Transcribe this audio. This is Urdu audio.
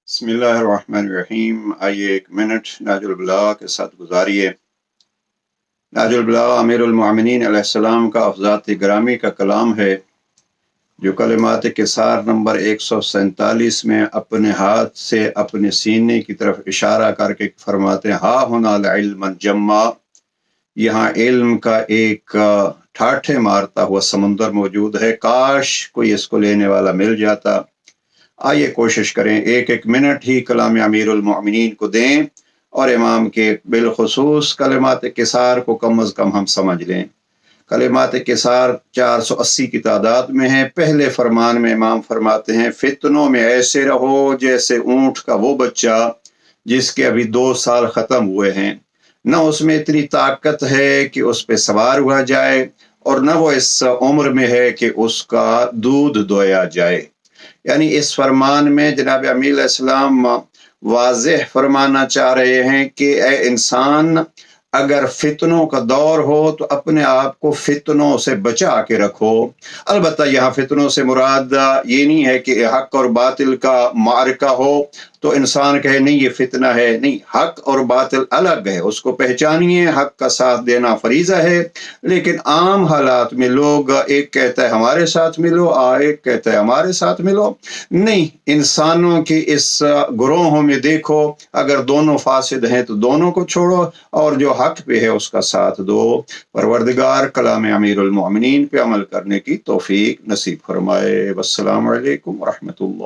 بسم اللہ الرحمن الرحیم۔ آئیے ایک منٹ نہج البلاغہ کے ساتھ گزاریے۔ نہج البلاغہ امیر المومنین علیہ السلام کا افضات گرامی کا کلام ہے، جو کلمات کسار نمبر 147 میں اپنے ہاتھ سے اپنے سینے کی طرف اشارہ کر کے فرماتے ہیں، ہا ہونا العلم جمع، یہاں علم کا ایک ٹھاٹھے مارتا ہوا سمندر موجود ہے، کاش کوئی اس کو لینے والا مل جاتا۔ آئیے کوشش کریں ایک ایک منٹ ہی کلام امیر المومنین کو دیں اور امام کے بالخصوص کلمات کسار کو کم از کم ہم سمجھ لیں۔ کلمات کسار 480 کی تعداد میں ہیں۔ پہلے فرمان میں امام فرماتے ہیں، فتنوں میں ایسے رہو جیسے اونٹ کا وہ بچہ جس کے ابھی 2 سال ختم ہوئے ہیں، نہ اس میں اتنی طاقت ہے کہ اس پہ سوار ہوا جائے، اور نہ وہ اس عمر میں ہے کہ اس کا دودھ دویا جائے۔ یعنی اس فرمان میں جناب امیر علیہ السلام واضح فرمانا چاہ رہے ہیں کہ اے انسان، اگر فتنوں کا دور ہو تو اپنے آپ کو فتنوں سے بچا کے رکھو۔ البتہ یہاں فتنوں سے مراد یہ نہیں ہے کہ حق اور باطل کا معرکہ ہو تو انسان کہے نہیں یہ فتنہ ہے، نہیں، حق اور باطل الگ ہے، اس کو پہچانیے، حق کا ساتھ دینا فریضہ ہے۔ لیکن عام حالات میں لوگ ایک کہتا ہے ہمارے ساتھ ملو، ایک کہتا ہے ہمارے ساتھ ملو، نہیں، انسانوں کی اس گروہوں میں دیکھو، اگر دونوں فاسد ہیں تو دونوں کو چھوڑو اور جو حق پہ ہے اس کا ساتھ دو۔ پروردگار کلام امیر المومنین پہ عمل کرنے کی توفیق نصیب فرمائے۔ والسلام علیکم ورحمۃ اللہ۔